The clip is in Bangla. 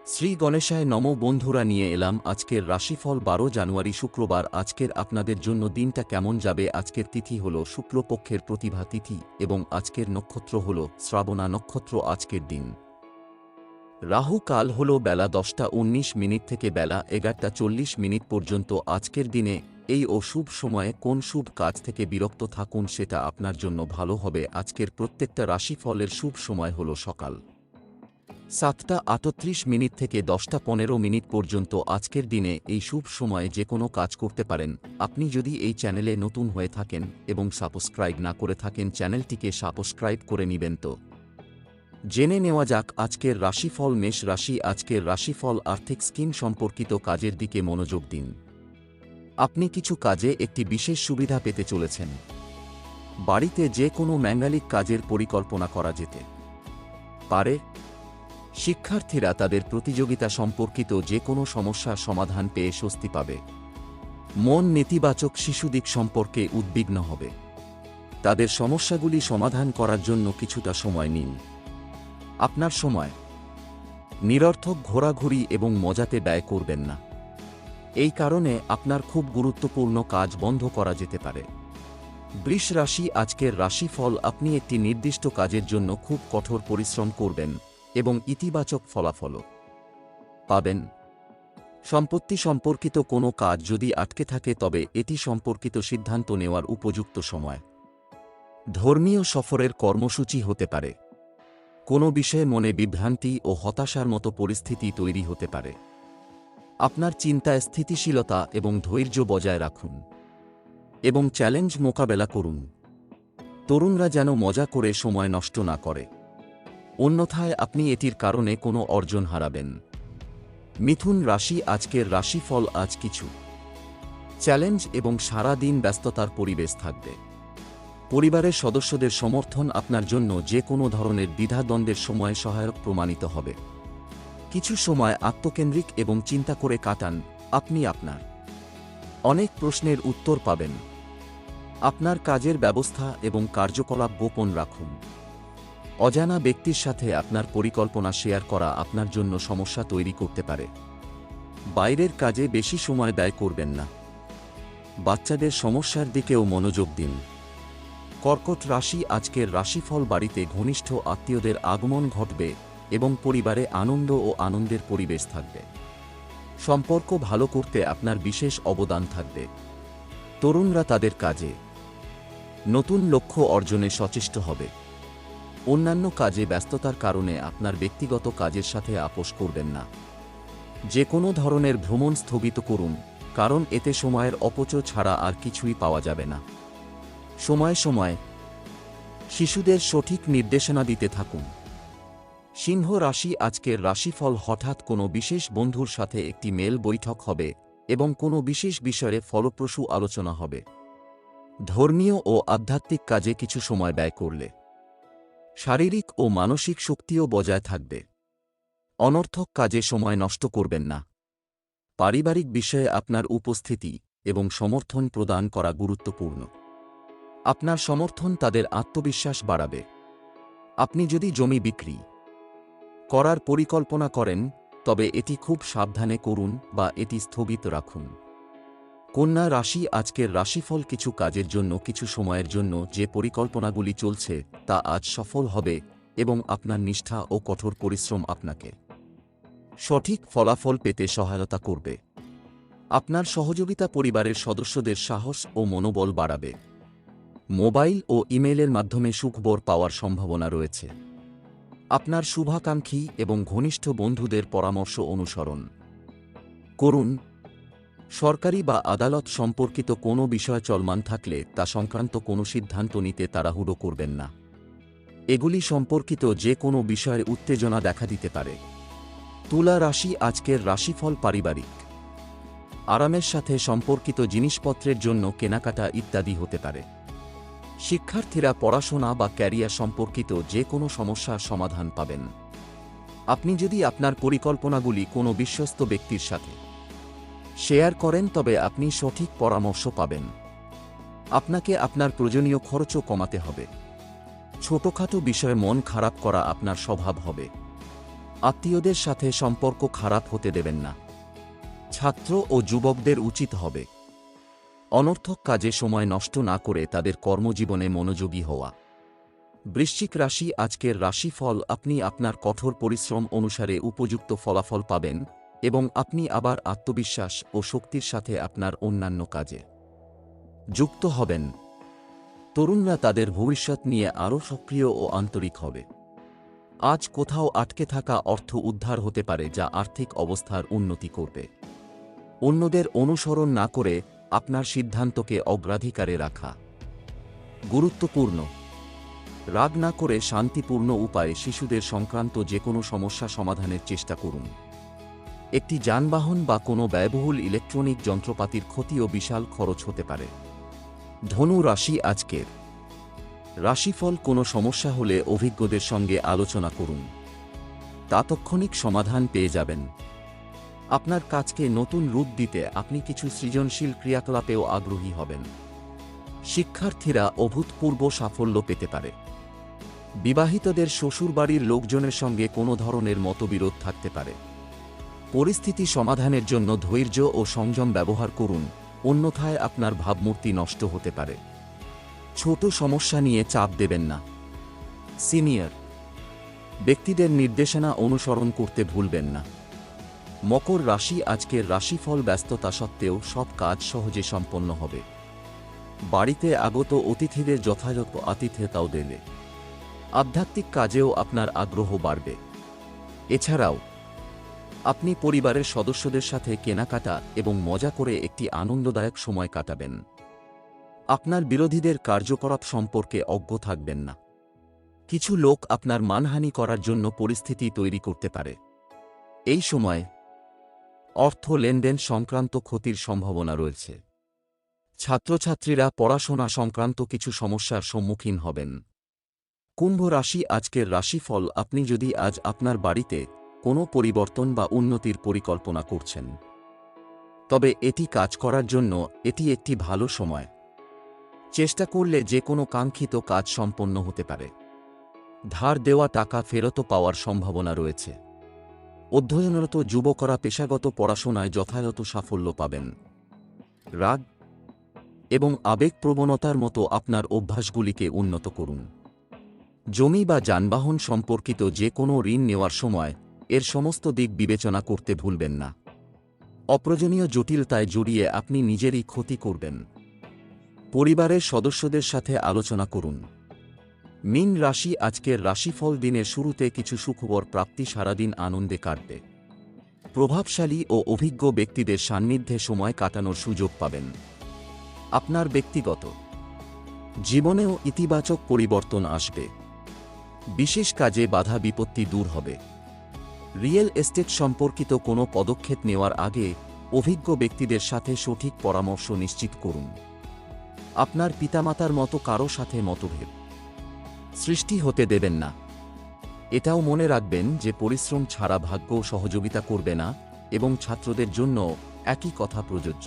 শ্রী গণেশায় নম বন্ধুরা, নিয়ে এলাম আজকের রাশিফল ১২ জানুয়ারি শুক্রবার। আজকের আপনাদের জন্য দিনটা কেমন যাবে। আজকের তিথি হল শুক্লপক্ষের প্রতিভা তিথি এবং আজকের নক্ষত্র হল শ্রাবণা নক্ষত্র। আজকের দিন রাহু কাল হল বেলা ১০টা ১৯ থেকে বেলা ১১টা ৪০ পর্যন্ত। আজকের দিনে এই শুভ সময়ে কোন শুভ কাজ থেকে বিরক্ত থাকুন, সেটা আপনার জন্য ভালো হবে। আজকের প্রত্যেকটা রাশিফলের শুভ সময় হল সকাল ৭টা ৩৮ থেকে ১০টা ১৫ পর্যন্ত। আজকের দিনে এই শুভ সময়ে যে কোনো কাজ করতে পারেন। আপনি যদি এই চ্যানেলে নতুন হয়ে থাকেন এবং সাবস্ক্রাইব না করে থাকেন, চ্যানেলটিকে সাবস্ক্রাইব করে নিবেন। তো জেনে নেওয়া যাক আজকের রাশিফল। মেষ রাশি, আজকের রাশিফল আর্থিক স্কিম সম্পর্কিত কাজের দিকে মনোযোগ দিন। আপনি কিছু কাজে একটি বিশেষ সুবিধা পেতে চলেছেন। বাড়িতে যে কোনো ম্যাঙ্গালিক কাজের পরিকল্পনা করা যেতে পারে। শিক্ষার্থীরা তাদের প্রতিযোগিতা সম্পর্কিত যে কোনো সমস্যার সমাধান পেয়ে স্বস্তি পাবে। মন নেতিবাচক শিশুদিক সম্পর্কে উদ্বিগ্ন হবে। তাদের সমস্যাগুলি সমাধান করার জন্য কিছুটা সময় নিন। আপনার সময় নিরর্থক ঘোরাঘুরি এবং মজাতে ব্যয় করবেন না। এই কারণে আপনার খুব গুরুত্বপূর্ণ কাজ বন্ধ করা যেতে পারে। বৃষ রাশি, আজকের রাশিফল, আপনি একটি নির্দিষ্ট কাজের জন্য খুব কঠোর পরিশ্রম করবেন এবং ইতিবাচক ফলাফলও পাবেন। সম্পত্তি সম্পর্কিত কোনো কাজ যদি আটকে থাকে তবে এটি সম্পর্কিত সিদ্ধান্ত নেওয়ার উপযুক্ত সময়। ধর্মীয় সফরের কর্মসূচি হতে পারে। কোনো বিষয়ে মনে বিভ্রান্তি ও হতাশার মতো পরিস্থিতি তৈরি হতে পারে। আপনার চিন্তায় স্থিতিশীলতা এবং ধৈর্য বজায় রাখুন এবং চ্যালেঞ্জ মোকাবেলা করুন। তরুণরা যেন মজা করে সময় নষ্ট না করে, অন্যথায় আপনি এটির কারণে কোনো অর্জন হারাবেন। মিথুন রাশি, আজকের রাশিফল, আজ কিছু চ্যালেঞ্জ এবং সারা দিন ব্যস্ততার পরিবেশ থাকবে। পরিবারের সদস্যদের সমর্থন আপনার জন্য যে কোনো ধরনের দ্বিধাদ্বন্দ্বের সময় সহায়ক প্রমাণিত হবে। কিছু সময় আত্মকেন্দ্রিক এবং চিন্তা করে কাটান। আপনি আপনার অনেক প্রশ্নের উত্তর পাবেন। আপনার কাজের ব্যবস্থা এবং কার্যকলাপ গোপন রাখুন। অজানা ব্যক্তির সাথে আপনার পরিকল্পনা শেয়ার করা আপনার জন্য সমস্যা তৈরি করতে পারে। বাইরের কাজে বেশি সময় ব্যয় করবেন না। বাচ্চাদের সমস্যার দিকেও মনোযোগ দিন। কর্কট রাশি, আজকের রাশিফল, বাড়িতে ঘনিষ্ঠ আত্মীয়দের আগমন ঘটবে এবং পরিবারে আনন্দ ও আনন্দের পরিবেশ থাকবে। সম্পর্ক ভালো করতে আপনার বিশেষ অবদান থাকবে। তরুণরা তাদের কাজে নতুন লক্ষ্য অর্জনে সচেষ্ট হবে। অন্যান্য কাজে ব্যস্ততার কারণে আপনার ব্যক্তিগত কাজের সাথে আপোস করবেন না। যে কোনো ধরনের ভ্রমণ স্থগিত করুন, কারণ এতে সময়ের অপচয় ছাড়া আর কিছুই পাওয়া যাবে না। সময়ে সময়ে শিশুদের সঠিক নির্দেশনা দিতে থাকুন। সিংহ রাশি, আজকের রাশিফল, হঠাৎ কোনো বিশেষ বন্ধুর সাথে একটি মেল বৈঠক হবে এবং কোনো বিশেষ বিষয়ে ফলপ্রসূ আলোচনা হবে। ধর্মীয় ও আধ্যাত্মিক কাজে কিছু সময় ব্যয় করলে শারীরিক ও মানসিক শক্তিও বজায় থাকবে। অনর্থক কাজে সময় নষ্ট করবেন না। পারিবারিক বিষয়ে আপনার উপস্থিতি এবং সমর্থন প্রদান করা গুরুত্বপূর্ণ। আপনার সমর্থন তাদের আত্মবিশ্বাস বাড়াবে। আপনি যদি জমি বিক্রি করার পরিকল্পনা করেন তবে এটি খুব সাবধানে করুন বা এটি স্থগিত রাখুন। কন্যা রাশি, আজকের রাশিফল, কিছু কাজের জন্য কিছু সময়ের জন্য যে পরিকল্পনাগুলি চলছে তা আজ সফল হবে এবং আপনার নিষ্ঠা ও কঠোর পরিশ্রম আপনাকে সঠিক ফলাফল পেতে সহায়তা করবে। আপনার সহযোগিতা পরিবারের সদস্যদের সাহস ও মনোবল বাড়াবে। মোবাইল ও ইমেইলের মাধ্যমে সুখবর পাওয়ার সম্ভাবনা রয়েছে। আপনার শুভাকাঙ্ক্ষী এবং ঘনিষ্ঠ বন্ধুদের পরামর্শ অনুসরণ করুন। সরকারি বা আদালত সম্পর্কিত কোনো বিষয় চলমান থাকলে তা সংক্রান্ত কোনো সিদ্ধান্ত নিতে তাড়াহুড়ো করবেন না। এগুলি সম্পর্কিত যে কোনো বিষয়ে উত্তেজনা দেখা দিতে পারে। তুলা রাশি, আজকের রাশিফল, পারিবারিক আরামের সাথে সম্পর্কিত জিনিসপত্রের জন্য কেনাকাটা ইত্যাদি হতে পারে। শিক্ষার্থীরা পড়াশোনা বা ক্যারিয়ার সম্পর্কিত যে কোনো সমস্যার সমাধান পাবেন। আপনি যদি আপনার পরিকল্পনাগুলি কোনো বিশ্বস্ত ব্যক্তির সাথে শেয়ার করেন তবে আপনি সঠিক পরামর্শ পাবেন। আপনাকে আপনার প্রয়োজনীয় খরচও কমাতে হবে। ছোটখাটো বিষয়ে মন খারাপ করা আপনার স্বভাব হবে। আত্মীয়দের সাথে সম্পর্ক খারাপ হতে দেবেন না। ছাত্র ও যুবকদের উচিত হবে অনর্থক কাজে সময় নষ্ট না করে তাদের কর্মজীবনে মনোযোগী হওয়া। বৃশ্চিক রাশি আজকের রাশিফল, আপনি আপনার কঠোর পরিশ্রম অনুসারে উপযুক্ত ফলাফল পাবেন এবং আপনি আবার আত্মবিশ্বাস ও শক্তির সাথে আপনার অন্যান্য কাজে যুক্ত হবেন। তরুণরা তাদের ভবিষ্যৎ নিয়ে আরও সক্রিয় ও আন্তরিক হবে। আজ কোথাও আটকে থাকা অর্থ উদ্ধার হতে পারে, যা আর্থিক অবস্থার উন্নতি করবে। অন্যদের অনুসরণ না করে আপনার সিদ্ধান্তকে অগ্রাধিকারে রাখা গুরুত্বপূর্ণ। রাগ না করে শান্তিপূর্ণ উপায়ে শিশুদের সংক্রান্ত যে কোনো সমস্যা সমাধানের চেষ্টা করুন। একটি যানবাহন বা কোনো ব্যয়বহুল ইলেকট্রনিক যন্ত্রপাতির ক্ষতিও বিশাল খরচ হতে পারে। ধনু রাশি আজকের রাশিফল, কোনো সমস্যা হলে অভিজ্ঞদের সঙ্গে আলোচনা করুন, তাৎক্ষণিক সমাধান পেয়ে যাবেন। আপনার কাজকে নতুন রূপ দিতে আপনি কিছু সৃজনশীল ক্রিয়াকলাপেও আগ্রহী হবেন। শিক্ষার্থীরা অভূতপূর্ব সাফল্য পেতে পারে। বিবাহিতদের শ্বশুরবাড়ির লোকজনের সঙ্গে কোনো ধরনের মতবিরোধ থাকতে পারে। পরিস্থিতি সমাধানের জন্য ধৈর্য ও সংযম ব্যবহার করুন, অন্যথায় আপনার ভাবমূর্তি নষ্ট হতে পারে। ছোট সমস্যা নিয়ে চাপ দেবেন না। সিনিয়র ব্যক্তিদের নির্দেশনা অনুসরণ করতে ভুলবেন না। মকর রাশি আজকের রাশিফল, ব্যস্ততা সত্ত্বেও সব কাজ সহজে সম্পন্ন হবে। বাড়িতে আগত অতিথিদের যথাযথ আতিথেয়তাও দেবে। আধ্যাত্মিক কাজেও আপনার আগ্রহ বাড়বে। এছাড়াও আপনি পরিবারের সদস্যদের সাথে কেনাকাটা এবং মজা করে একটি আনন্দদায়ক সময় কাটাবেন। আপনার বিরোধীদের কার্যকলাপ সম্পর্কে অজ্ঞ থাকবেন না। কিছু লোক আপনার মানহানি করার জন্য পরিস্থিতি তৈরি করতে পারে। এই সময় অর্থ লেনদেন সংক্রান্ত ক্ষতির সম্ভাবনা রয়েছে। ছাত্রছাত্রীরা পড়াশোনা সংক্রান্ত কিছু সমস্যার সম্মুখীন হবেন। কুম্ভ রাশি আজকের রাশিফল, আপনি যদি আজ আপনার বাড়িতে কোনো পরিবর্তন বা উন্নতির পরিকল্পনা করছেন, তবে এটি কাজ করার জন্য এটি একটি ভালো সময়। চেষ্টা করলে যে কোনো কাঙ্ক্ষিত কাজ সম্পন্ন হতে পারে। ধার দেওয়া টাকা ফেরত পাওয়ার সম্ভাবনা রয়েছে। অধ্যয়নরত যুবকরা পেশাগত পড়াশোনায় যথাযথ সাফল্য পাবেন। রাগ এবং আবেগপ্রবণতার মতো আপনার অভ্যাসগুলিকে উন্নত করুন। জমি বা যানবাহন সম্পর্কিত যে কোনো ঋণ নেওয়ার সময় এর সমস্ত দিক বিবেচনা করতে ভুলবেন না। অপ্রয়োজনীয় জটিলতায় জড়িয়ে আপনি নিজেরই ক্ষতি করবেন। পরিবারের সদস্যদের সাথে আলোচনা করুন। মীন রাশি আজকের রাশিফল, দিনের শুরুতে কিছু সুখবর প্রাপ্তি, সারাদিন আনন্দে কাটবে। প্রভাবশালী ও অভিজ্ঞ ব্যক্তিদের সান্নিধ্যে সময় কাটানোর সুযোগ পাবেন। আপনার ব্যক্তিগত জীবনেও ইতিবাচক পরিবর্তন আসবে। বিশেষ কাজে বাধা বিপত্তি দূর হবে। রিয়েল এস্টেট সম্পর্কিত কোনো পদক্ষেপ নেওয়ার আগে অভিজ্ঞ ব্যক্তিদের সাথে সঠিক পরামর্শ নিশ্চিত করুন। আপনার পিতামাতার মতো কারো সাথে মতভেদ সৃষ্টি হতে দেবেন না। এটাও মনে রাখবেন যে পরিশ্রম ছাড়া ভাগ্য সহযোগিতা করবে না এবং ছাত্রদের জন্য একই কথা প্রযোজ্য।